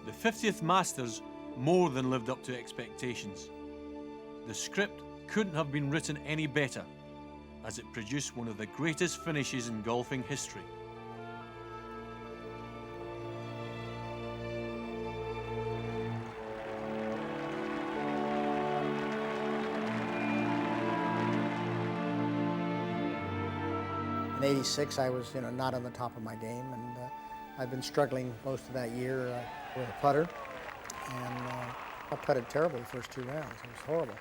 The 50th Masters more than lived up to expectations. The script couldn't have been written any better, as it produced one of the greatest finishes in golfing history. In '86, I was, not on the top of my game, and I'd been struggling most of that year with a putter, and I putted terribly the first 2 rounds. It was horrible.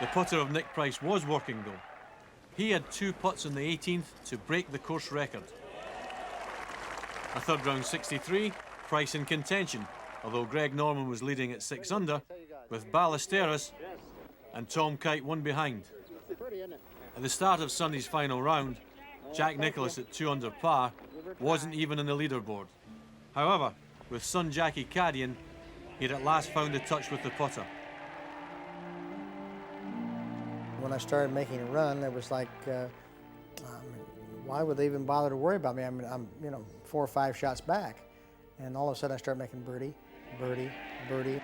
The putter of Nick Price was working, though. He had 2 putts on the 18th to break the course record. A third round 63, Price in contention, although Greg Norman was leading at 6 under, with Ballesteros and Tom Kite 1 behind. At the start of Sunday's final round, Jack Nicklaus at 2 under par wasn't even in the leaderboard. However, with son Jackie caddying, he'd at last found a touch with the putter. When I started making a run, it was like, why would they even bother to worry about me? I'm 4 or 5 shots back. And all of a sudden I start making birdie, birdie, birdie.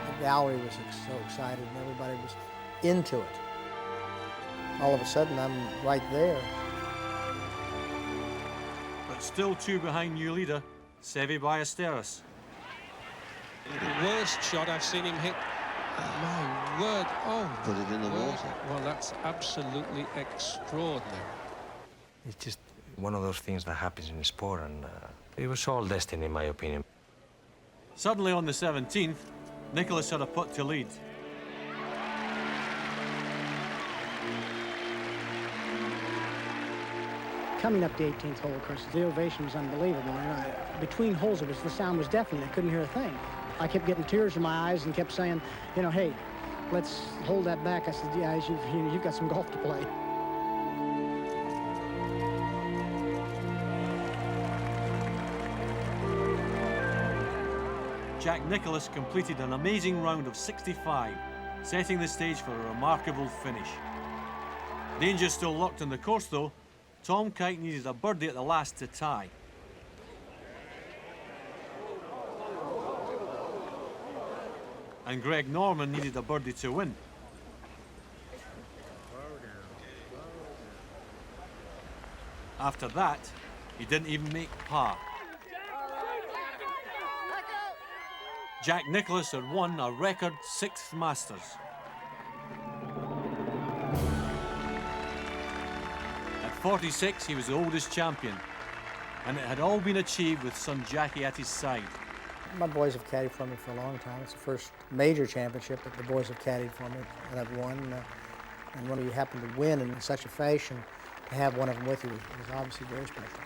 The gallery was so excited and everybody was into it. All of a sudden, I'm right there. But still 2 behind new leader, Seve Ballesteros. The worst shot I've seen him hit. My word, oh. Put it in the water. Well, that's absolutely extraordinary. It's just one of those things that happens in sport, and it was all destiny, in my opinion. Suddenly on the 17th, Nicklaus had a putt to lead. Coming up the 18th hole, of course, the ovation was unbelievable. Between holes, the sound was deafening. I couldn't hear a thing. I kept getting tears in my eyes and kept saying, hey, let's hold that back. I said, yeah, you've got some golf to play. Jack Nicklaus completed an amazing round of 65, setting the stage for a remarkable finish. Danger still locked on the course, though. Tom Kite needed a birdie at the last to tie. And Greg Norman needed a birdie to win. After that, he didn't even make par. Jack Nicklaus had won a record 6th Masters. At 46, he was the oldest champion, and it had all been achieved with son Jackie at his side. My boys have caddied for me for a long time. It's the first major championship that the boys have caddied for me that I've won. And when you happen to win in such a fashion, to have one of them with you was obviously very special.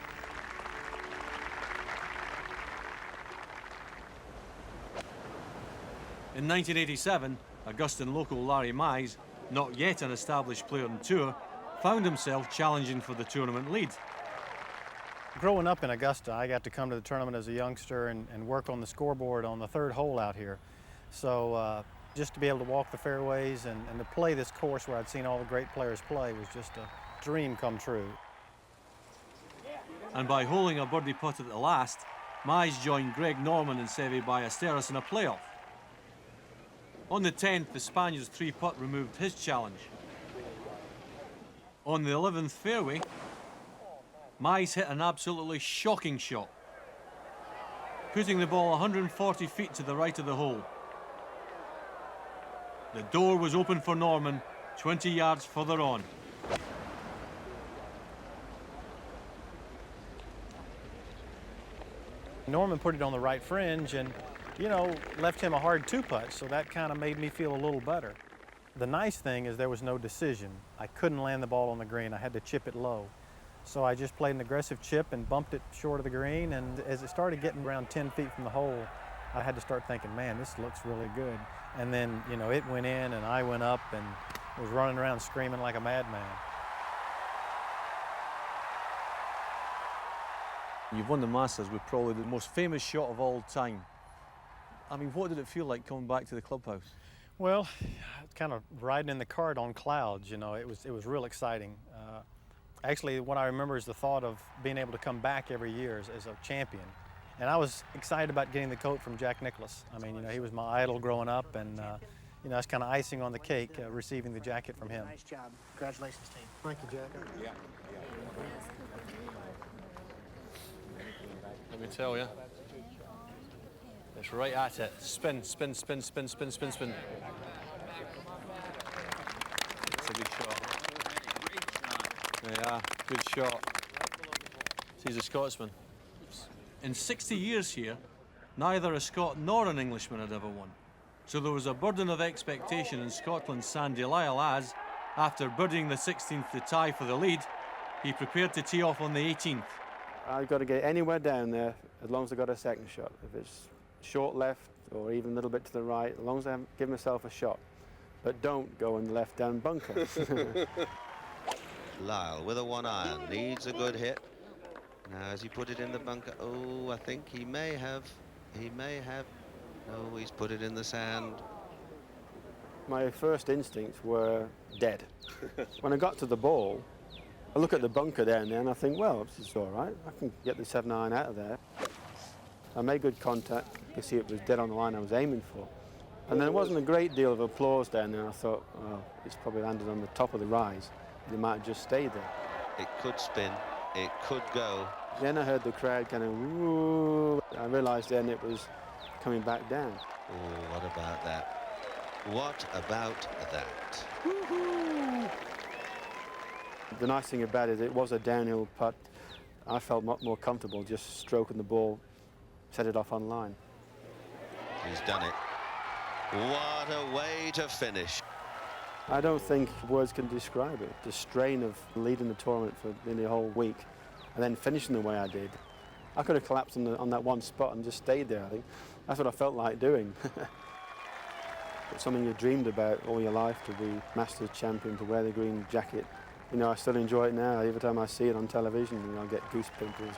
In 1987, Augustan local Larry Mize, not yet an established player on tour, found himself challenging for the tournament lead. Growing up in Augusta, I got to come to the tournament as a youngster and work on the scoreboard on the 3rd hole out here. So just to be able to walk the fairways and to play this course where I'd seen all the great players play was just a dream come true. And by holding a birdie putt at the last, Mize joined Greg Norman and Seve Ballesteros in a playoff. On the 10th, the Spaniard's 3-putt removed his challenge. On the 11th fairway, Mize hit an absolutely shocking shot, putting the ball 140 feet to the right of the hole. The door was open for Norman 20 yards further on. Norman put it on the right fringe and, left him a hard 2-putt, so that kind of made me feel a little better. The nice thing is there was no decision. I couldn't land the ball on the green. I had to chip it low. So I just played an aggressive chip and bumped it short of the green, and as it started getting around 10 feet from the hole, I had to start thinking, man, this looks really good. And then, it went in and I went up and was running around screaming like a madman. You've won the Masters with probably the most famous shot of all time. I mean, what did it feel like coming back to the clubhouse? Well, kind of riding in the cart on clouds, you know, it was real exciting. Actually, what I remember is the thought of being able to come back every year as a champion. And I was excited about getting the coat from Jack Nicklaus. I mean, you know, he was my idol growing up, and you know, it's kind of icing on the cake receiving the jacket from him. Nice job. Congratulations, team. Thank you, Jack. Let me tell you. It's right at it. Spin, spin, spin, spin, spin, spin, spin. It's a good shot. Yeah, good shot. He's a Scotsman. In 60 years here, neither a Scot nor an Englishman had ever won. So there was a burden of expectation in Scotland's Sandy Lyle as, after birdieing the 16th to tie for the lead, he prepared to tee off on the 18th. I've got to get anywhere down there as long as I've got a second shot. If it's short left or even a little bit to the right, as long as I give myself a shot. But don't go in the left down bunker. Lyle with a 1-iron, needs a good hit. Now has he put it in the bunker? Oh, I think he may have. No, he's put it in the sand. My first instincts were dead. When I got to the ball, I look at the bunker down there and I think, well, this is all right. I can get the 7-iron out of there. I made good contact. You can see it was dead on the line I was aiming for. And then there wasn't a great deal of applause down there. I thought, well, it's probably landed on the top of the rise. It might have just stayed there. It could spin, it could go. Then I heard the crowd kind of, woo. I realised then it was coming back down. Oh, what about that? What about that? The nice thing about it, it was a downhill putt. I felt much more comfortable just stroking the ball, set it off on line. He's done it. What a way to finish. I don't think words can describe it. The strain of leading the tournament for nearly a whole week and then finishing the way I did. I could have collapsed on that one spot and just stayed there, I think. That's what I felt like doing. It's something you dreamed about all your life, to be Masters champion, to wear the green jacket. You know, I still enjoy it now. Every time I see it on television, you know, I get goose pimples.